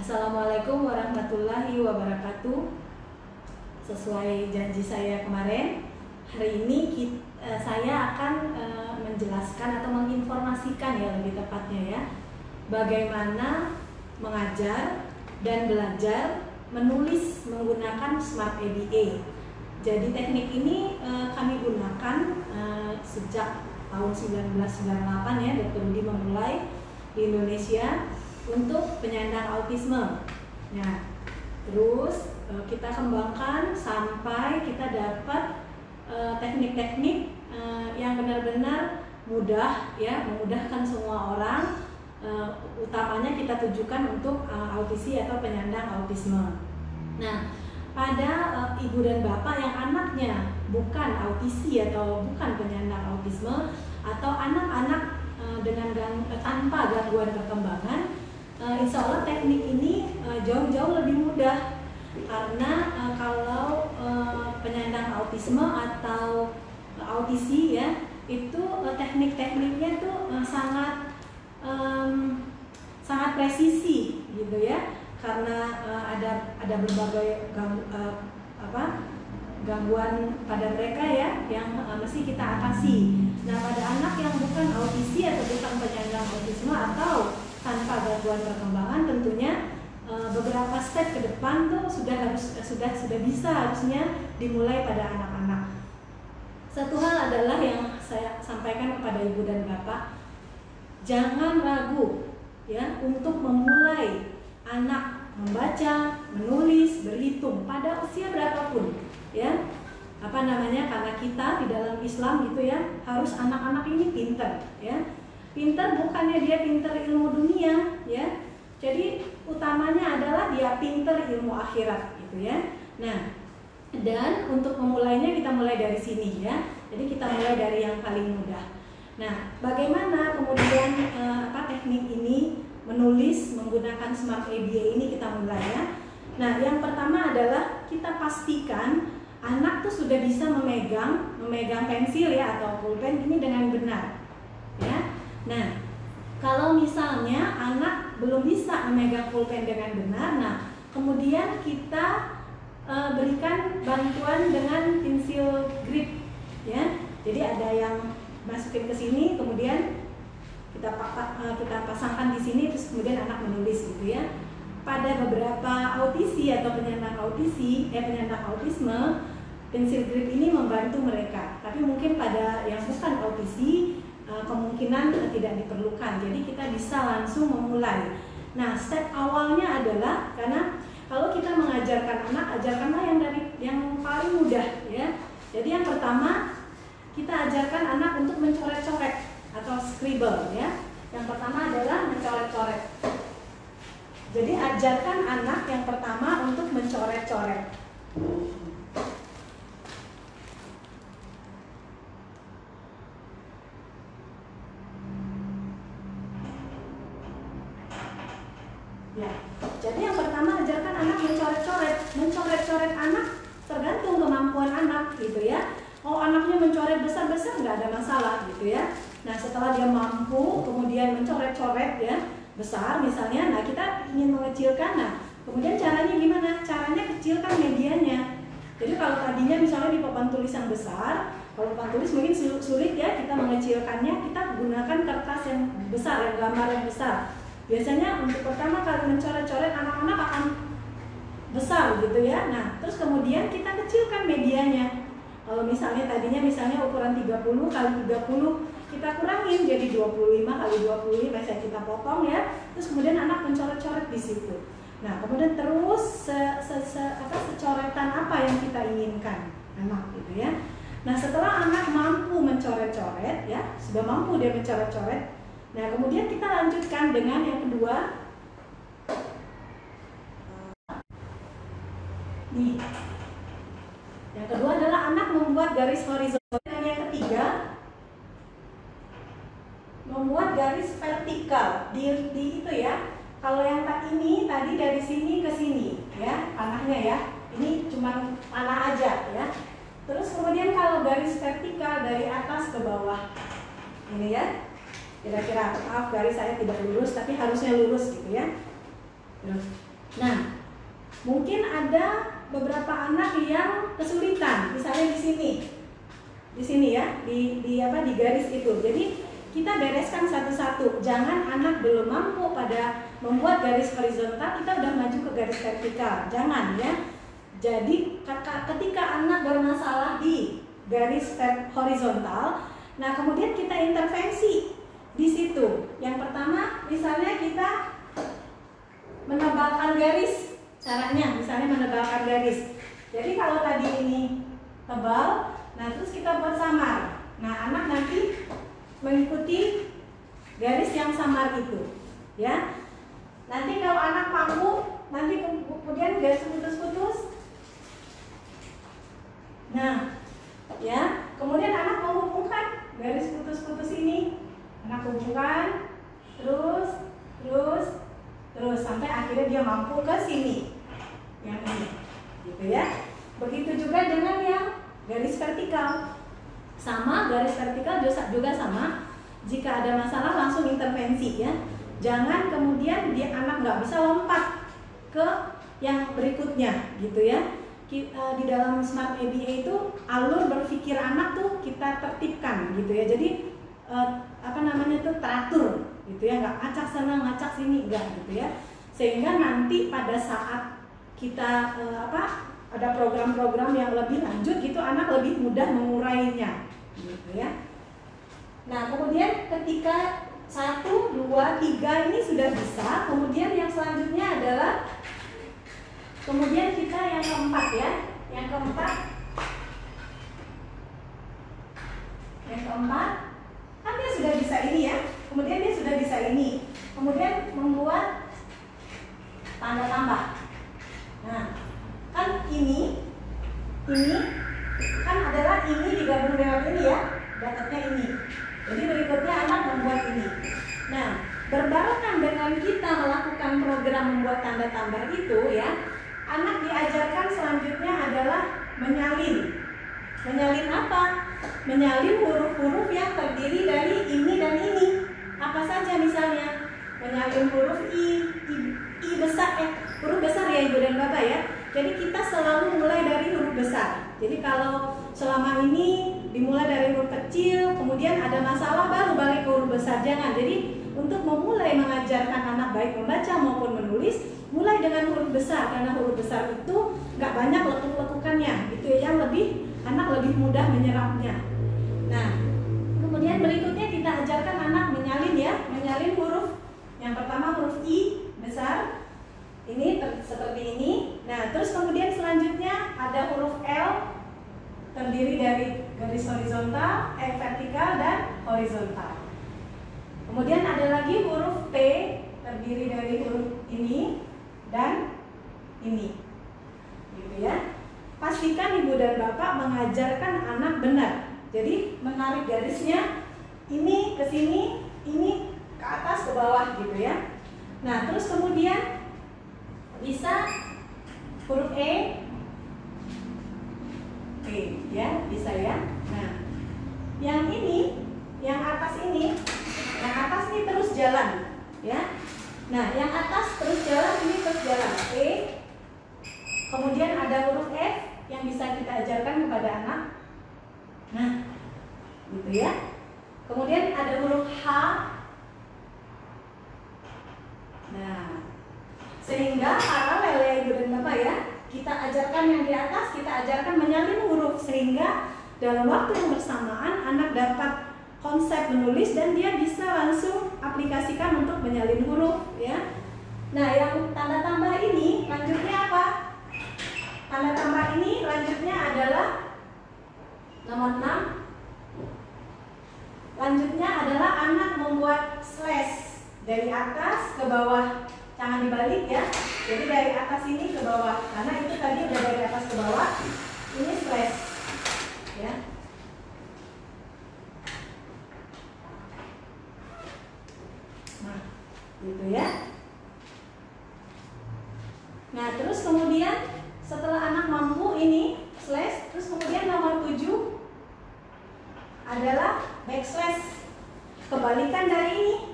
Assalamualaikum warahmatullahi wabarakatuh. Sesuai janji saya kemarin, hari ini saya akan menjelaskan atau menginformasikan ya lebih tepatnya ya, bagaimana mengajar dan belajar menulis menggunakan Smart ABA. Jadi teknik ini kami gunakan sejak tahun 1998 ya, Dr. Rudi memulai di Indonesia untuk penyandang autisme. Nah, terus kita kembangkan sampai kita dapat teknik-teknik yang benar-benar mudah ya, memudahkan semua orang. Utamanya kita tujukan untuk autisi atau penyandang autisme. Nah, pada ibu dan bapak yang anaknya bukan autisi atau bukan penyandang autisme atau anak-anak dengan tanpa gangguan perkembangan, insya Allah teknik ini jauh-jauh lebih mudah, karena kalau penyandang autisme atau autisi ya, itu teknik-tekniknya tuh sangat presisi gitu ya, karena ada berbagai gangguan pada mereka ya yang mesti kita atasi. Nah, pada anak yang bukan autisi atau bukan penyandang autisme atau tanpa gangguan perkembangan, tentunya beberapa step ke depan tuh sudah bisa harusnya dimulai pada anak-anak. Satu hal adalah yang saya sampaikan kepada ibu dan bapak, jangan ragu ya untuk memulai anak membaca, menulis, berhitung pada usia berapapun ya. Karena kita di dalam Islam gitu ya, harus anak-anak ini pintar ya. Pintar bukannya dia pintar ilmu dunia ya, jadi utamanya adalah dia pintar ilmu akhirat gitu ya. Nah, dan untuk memulainya kita mulai dari sini ya, jadi kita mulai dari yang paling mudah. Nah, bagaimana kemudian teknik ini menulis menggunakan Smart ABA ini kita mulai ya. Nah, yang pertama adalah kita pastikan anak tuh sudah bisa memegang pensil ya atau pulpen ini dengan benar ya. Nah, kalau misalnya anak belum bisa memegang pulpen dengan benar, nah kemudian kita berikan bantuan dengan pensil grip ya. Jadi ada yang masukin ke sini, kemudian kita pasangkan di sini, terus kemudian anak menulis gitu ya. Pada beberapa autisi atau penyandang autisme, pensil grip ini membantu mereka. Tapi mungkin pada yang bukan autisi kemungkinan tidak diperlukan. Jadi kita bisa langsung memulai. Nah, step awalnya adalah, karena kalau kita mengajarkan anak, ajarkanlah yang paling mudah ya. Jadi yang pertama kita ajarkan anak untuk mencoret-coret atau scribble ya. Yang pertama adalah mencoret-coret. Jadi ajarkan anak yang pertama untuk mencoret-coret. Ya, jadi yang pertama ajarkan anak mencoret-coret. Mencoret-coret anak tergantung kemampuan anak gitu ya. Kalau anaknya mencoret besar-besar nggak ada masalah gitu ya. Nah, setelah dia mampu kemudian mencoret-coret ya besar misalnya, nah kita ingin mengecilkan. Nah, kemudian caranya gimana? Caranya kecilkan medianya. Jadi kalau tadinya misalnya di papan tulis yang besar, kalau papan tulis mungkin sulit ya kita mengecilkannya, kita gunakan kertas yang besar, yang gambar yang besar. Biasanya untuk pertama kali mencoret-coret anak-anak akan besar gitu ya. Nah, terus kemudian kita kecilkan medianya. Kalau misalnya tadinya ukuran 30 kali 30, kita kurangin jadi 25 kali 25, biasa kita potong ya. Terus kemudian anak mencoret-coret di situ. Nah, kemudian terus secoretan apa yang kita inginkan anak gitu ya. Nah, setelah anak mampu mencoret-coret ya, sudah mampu dia mencoret-coret. Nah, kemudian kita lanjutkan dengan yang kedua. Nih. Yang kedua adalah anak membuat garis horizontal, dan yang ketiga membuat garis vertikal di itu ya. Kalau yang ini tadi dari sini ke sini ya, panahnya ya. Ini cuma panah aja ya. Terus kemudian kalau garis vertikal dari atas ke bawah. Ini ya. Kira-kira, maaf garis saya tidak lurus, tapi harusnya lurus gitu ya. Nah, mungkin ada beberapa anak yang kesulitan, misalnya di sini ya, di garis itu. Jadi kita bereskan satu-satu. Jangan anak belum mampu pada membuat garis horizontal, kita udah maju ke garis vertikal. Jangan ya. Jadi ketika anak bermasalah di garis horizontal, nah kemudian kita intervensi di situ. Yang pertama, misalnya kita menebalkan garis. Caranya misalnya menebalkan garis. Jadi kalau tadi ini tebal, nah terus kita buat samar. Nah, anak nanti mengikuti garis yang samar itu, ya. Nanti kalau anak mampu, nanti kemudian garis putus-putus. Nah, ya, kemudian anak menghubungkan garis putus-putus ini. Anak hubungkan terus sampai akhirnya dia mampu ke sini. Yang ini. Gitu ya. Begitu juga dengan yang garis vertikal. Sama, garis vertikal juga sama. Jika ada masalah langsung intervensi ya. Jangan kemudian dia anak nggak bisa lompat ke yang berikutnya gitu ya. Di dalam Smart ABA itu alur berpikir anak tuh kita tertibkan gitu ya. Jadi teratur gitu ya, nggak ngacak sana ngacak sini enggak gitu ya. Sehingga nanti pada saat kita ada program-program yang lebih lanjut gitu, anak lebih mudah mengurainya gitu ya. Nah, kemudian ketika 1, 2, 3 ini sudah bisa, kemudian yang selanjutnya adalah kemudian kita yang keempat ya. Yang keempat kan dia sudah bisa ini ya. Kemudian dia sudah bisa ini. Kemudian membuat tanda tambah. Nah, kan ini kan adalah ini digabung dengan ini ya. Dapatnya ini. Jadi berikutnya anak membuat ini. Nah, berbarengan dengan kita melakukan program membuat tanda tambah itu ya, anak diajarkan selanjutnya adalah menyalin. Menyalin apa? Menyalin huruf-huruf yang terdiri dari ini dan ini. Apa saja misalnya? Menyalin huruf I besar huruf besar ya Ibu dan Bapak ya. Jadi kita selalu mulai dari huruf besar. Jadi kalau selama ini dimulai dari huruf kecil, kemudian ada masalah baru balik ke huruf besar, jangan. Jadi untuk memulai mengajarkan anak baik membaca maupun menulis, mulai dengan huruf besar karena huruf besar itu nggak banyak lekuk-lekukannya, itu yang anak lebih mudah menyerapnya. Nah, kemudian berikutnya kita ajarkan anak menyalin ya, menyalin huruf. Yang pertama huruf I besar, ini seperti ini. Nah, terus kemudian selanjutnya ada huruf L terdiri dari garis horizontal, vertikal dan horizontal. Kemudian ada lagi huruf T terdiri dari huruf ini dan ini. Gitu ya. Pastikan Ibu dan Bapak mengajarkan anak benar. Jadi menarik garisnya ini ke sini, ini ke atas ke bawah gitu ya. Nah, terus kemudian bisa huruf E ya, bisa ya. Nah, yang ini, yang atas ini terus jalan ya. Nah, yang atas terus jalan, ini terus jalan E. Kemudian ada huruf F yang bisa kita ajarkan kepada anak. Nah, gitu ya. Kemudian ada huruf H. Nah, sehingga paralel ya Ibu dan Bapak ya, kita ajarkan yang di atas, kita ajarkan menyalin huruf, sehingga dalam waktu yang bersamaan anak dapat konsep menulis dan dia bisa langsung aplikasikan untuk menyalin huruf ya. Nah, yang tanda tambah ini lanjutnya apa? Tanda tambah ini lanjutnya adalah nomor 6. Lanjutnya adalah anak membuat slash dari atas ke bawah. Jangan dibalik ya. Jadi dari atas ini ke bawah. Karena itu tadi udah dari atas ke bawah. Ini slash. Ya. Nah, gitu ya. Nah, terus kemudian setelah anak mampu ini slash, terus kemudian nomor 7 adalah backslash. Kebalikan dari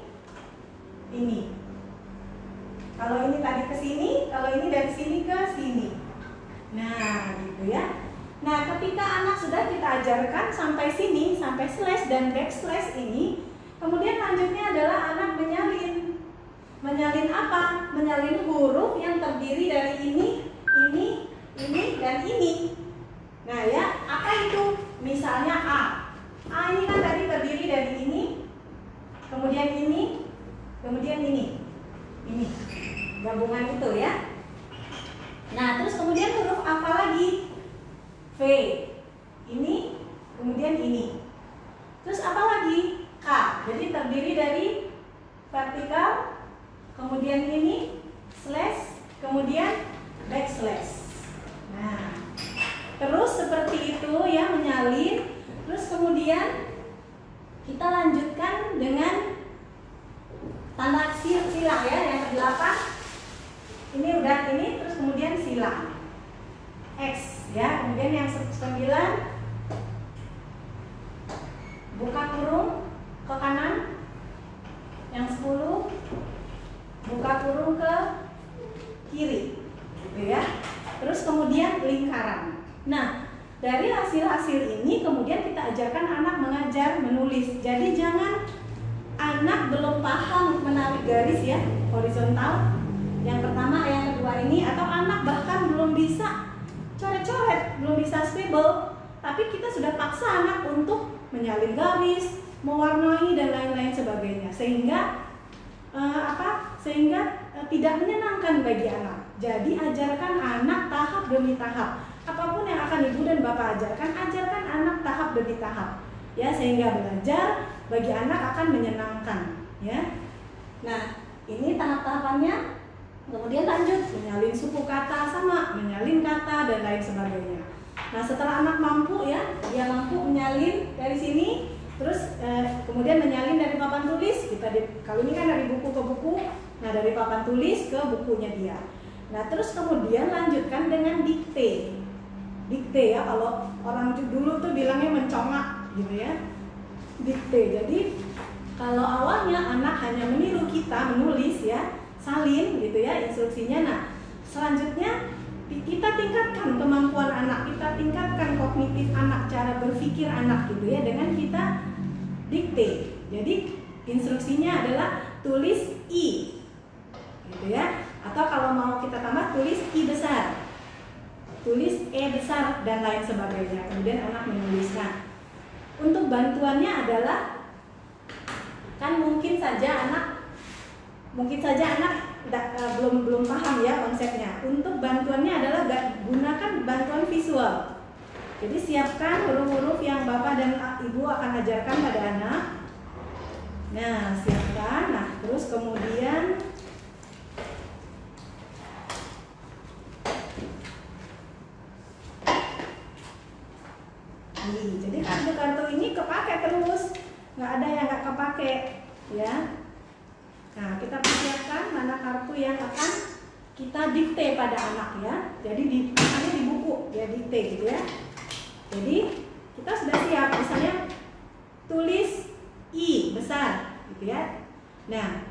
ini. Kalau ini tadi ke sini, kalau ini dari sini ke sini. Nah, gitu ya. Nah, ketika anak sudah kita ajarkan sampai sini, sampai slash dan backslash ini, kemudian lanjutnya adalah anak menyalin. Menyalin apa? Menyalin huruf yang terdiri dari ini, dan ini. Nah ya, apa itu? Misalnya A. A ini kan tadi terdiri dari ini, kemudian ini, kemudian ini. Ini gabungan itu ya. Nah, terus kemudian huruf apa lagi? V. Ini, kemudian ini. Terus apa lagi? K. Jadi terdiri dari vertikal, kemudian ini, slash, kemudian backslash. Nah, terus seperti itu ya, menyalin. Terus kemudian kita lanjutkan dengan tanda silang ya, yang ke-8. Ini udah ini, terus kemudian silang X ya. Kemudian yang 9 buka kurung ke kanan. Yang 10 buka kurung ke kiri, gitu ya. Terus kemudian lingkaran. Nah, dari hasil-hasil ini kemudian kita ajarkan anak mengajar menulis. Jadi jangan anak belum paham menarik garis ya, horizontal. Yang pertama, yang kedua ini, atau anak bahkan belum bisa coret-coret, belum bisa scribble, tapi kita sudah paksa anak untuk menyalin garis, mewarnai dan lain-lain sebagainya, sehingga tidak menyenangkan bagi anak. Jadi ajarkan anak tahap demi tahap. Apapun yang akan ibu dan bapak ajarkan anak tahap demi tahap, ya, sehingga belajar bagi anak akan menyenangkan, ya. Nah, ini tahap-tahapannya. Kemudian lanjut menyalin suku kata, sama menyalin kata dan lain sebagainya. Nah, setelah anak mampu ya, dia mampu menyalin dari sini, terus kemudian menyalin dari papan tulis. Kalau ini kan dari buku ke buku, nah dari papan tulis ke bukunya dia. Nah, terus kemudian lanjutkan dengan dikte. Dikte ya, kalau orang dulu tuh bilangnya mencongak gitu ya. Dikte. Jadi kalau awalnya anak hanya meniru kita menulis ya, salin gitu ya instruksinya. Nah, selanjutnya kita tingkatkan kemampuan anak, kita tingkatkan kognitif anak, cara berpikir anak gitu ya, dengan kita dikte. Jadi instruksinya adalah tulis I gitu ya, atau kalau mau kita tambah tulis I besar, tulis E besar dan lain sebagainya. Kemudian anak menuliskan. Untuk bantuannya adalah, kan mungkin saja anak belum paham ya konsepnya. Untuk bantuannya adalah gunakan bantuan visual. Jadi siapkan huruf-huruf yang bapak dan ibu akan ajarkan pada anak. Nah, siapkan. Nah, terus kemudian jadi kartu-kartu ini kepake terus, nggak ada yang nggak kepake ya. Nah, kita persiapkan mana kartu yang akan kita dikte pada anak ya. Jadi di buku ya, dikte gitu ya. Jadi kita sudah siap, misalnya tulis I besar gitu ya. Nah,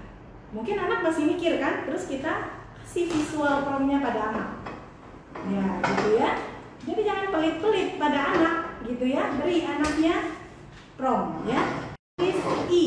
mungkin anak masih mikir kan, terus kita kasih visual promnya pada anak. Ya, gitu ya. Jadi jangan pelit-pelit pada anak gitu ya. Beri anaknya prom ya. Tulis I.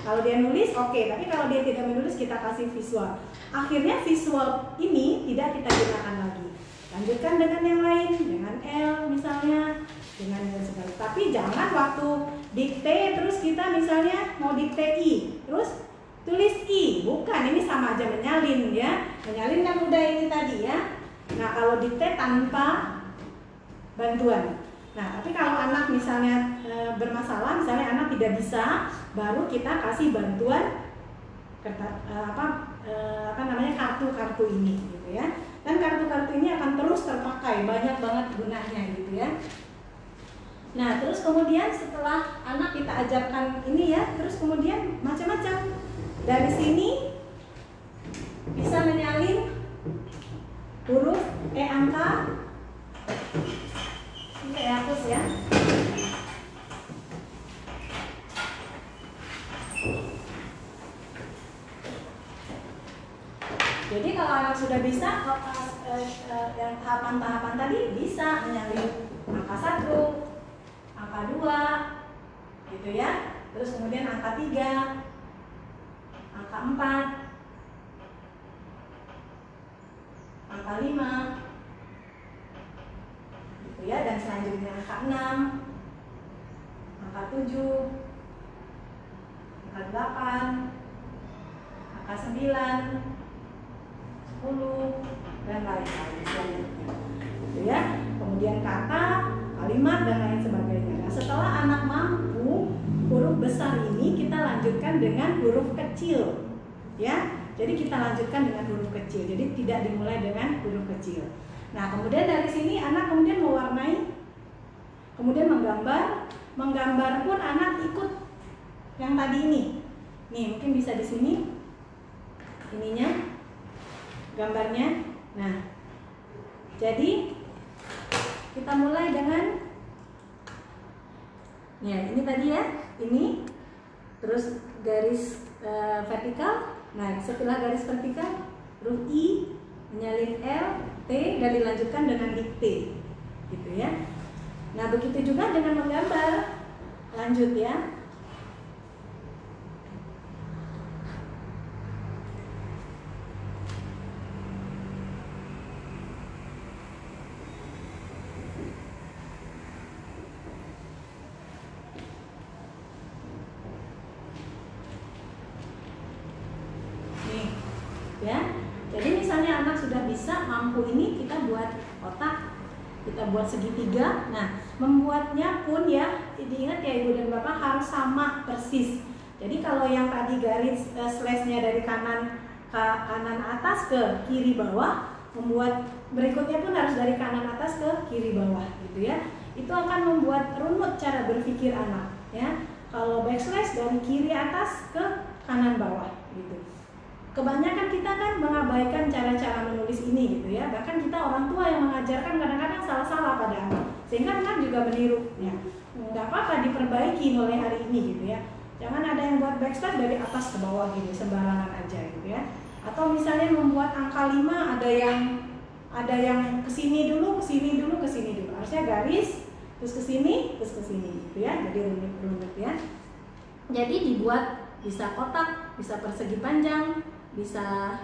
Kalau dia nulis oke, tapi kalau dia tidak menulis kita kasih visual. Akhirnya visual ini tidak kita gunakan lagi. Lanjutkan dengan yang lain, dengan L misalnya, dengan yang sebagainya. Tapi jangan waktu dikte terus kita misalnya mau dikte I, terus tulis I. Bukan, ini sama aja menyalin ya. Menyalin kan udah ini tadi ya. Nah, kalau dikte tanpa bantuan. Nah, tapi kalau anak misalnya bermasalah, misalnya anak tidak bisa, baru kita kasih bantuan kartu-kartu ini gitu ya. Dan kartu-kartu ini akan terus terpakai, banyak banget gunanya gitu ya. Nah, terus kemudian setelah anak kita ajarkan ini ya, terus kemudian macam-macam. Dari sini bisa menyalin huruf angka. Ini saya hapus ya. Jadi kalau anak sudah bisa yang tahapan-tahapan tadi bisa menyalin angka 1, angka 2, gitu ya. Terus kemudian angka 3, angka 4, angka 5, gitu ya. Dan selanjutnya angka 6, angka 7, angka 8, angka 9, 10, dan lain-lain selanjutnya, gitu ya. Kemudian kata, kalimat, dan lain sebagainya. Nah, setelah anak mampu huruf besar ini, kita lanjutkan dengan huruf kecil, ya. Jadi kita lanjutkan dengan huruf kecil. Jadi tidak dimulai dengan huruf kecil. Nah, kemudian dari sini anak kemudian mewarnai, kemudian menggambar. Menggambar pun anak ikut yang tadi ini. Nih, mungkin bisa di sini ininya gambarnya. Nah, jadi kita mulai dengan ya ini tadi ya, ini terus garis vertikal. Nah, setelah garis vertikal huruf I, menyalin L, T, dan dilanjutkan dengan huruf T, gitu ya. Nah, begitu juga dengan menggambar. Lanjut ya. Ya, jadi misalnya anak sudah bisa mampu ini, kita buat kotak, kita buat segitiga. Nah, membuatnya pun ya, diingat ya Ibu dan Bapak, harus sama persis. Jadi kalau yang tadi garis slash-nya dari kanan ke kanan atas ke kiri bawah, membuat berikutnya pun harus dari kanan atas ke kiri bawah, gitu ya. Itu akan membuat runut cara berpikir anak, ya. Kalau backslash dari kiri atas ke kanan bawah, gitu. Kebanyakan kita kan mengabaikan cara-cara menulis ini, gitu ya. Bahkan kita orang tua yang mengajarkan kadang-kadang salah-salah pada anak, sehingga anak juga meniru. Ya, nggak apa-apa, diperbaiki mulai hari ini, gitu ya. Jangan ada yang buat backslash dari atas ke bawah gitu, sembarangan aja, gitu ya. Atau misalnya membuat angka 5 ada yang kesini dulu, kesini dulu, kesini dulu. Harusnya garis, terus kesini, gitu ya. Jadi rumit-rumit ya. Jadi dibuat bisa kotak, bisa persegi panjang, bisa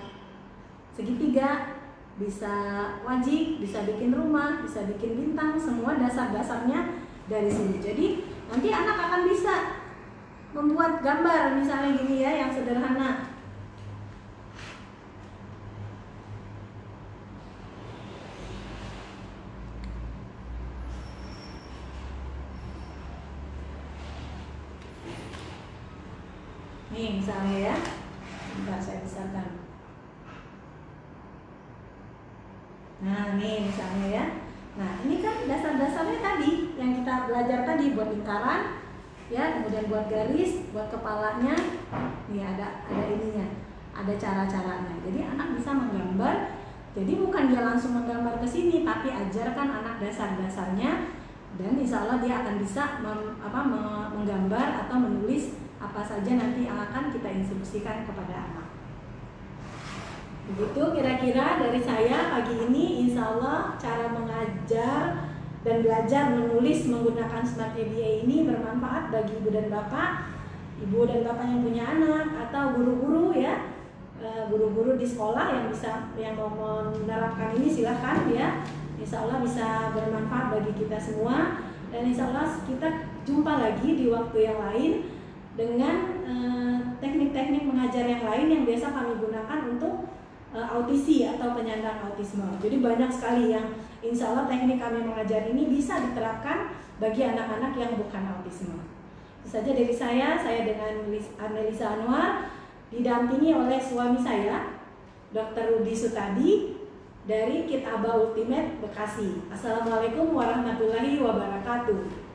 segitiga, bisa wajik, bisa bikin rumah, bisa bikin bintang, semua dasar-dasarnya dari sini. Jadi nanti anak akan bisa membuat gambar misalnya gini ya, yang sederhana. Nih misalnya ya, bentar saya besarkan. Nah nih misalnya ya. Nah ini kan dasar-dasarnya tadi yang kita belajar tadi, buat lingkaran, ya, kemudian buat garis, buat kepalanya. Nih ada ininya, ada cara-caranya. Jadi anak bisa menggambar. Jadi bukan dia langsung menggambar ke sini, tapi ajarkan anak dasar-dasarnya, dan insya Allah dia akan bisa menggambar atau menulis apa saja nanti yang akan kita instruksikan kepada anak. Begitu kira-kira dari saya pagi ini. Insya Allah cara mengajar dan belajar menulis menggunakan Smart ABA ini bermanfaat bagi ibu dan bapak, ibu dan bapak yang punya anak, atau guru-guru ya, guru-guru di sekolah yang mau menerapkan ini silahkan ya. Insya Allah bisa bermanfaat bagi kita semua, dan insya Allah kita jumpa lagi di waktu yang lain dengan teknik-teknik mengajar yang lain yang biasa kami gunakan untuk autisi atau penyandang autisme. Jadi banyak sekali yang insya Allah teknik kami mengajar ini bisa diterapkan bagi anak-anak yang bukan autisme. Itu saja dari saya dengan Arnelisa Anwar, didampingi oleh suami saya, Dr. Rudi Sutadi dari Kit Aba Ultimate Bekasi. Assalamualaikum warahmatullahi wabarakatuh.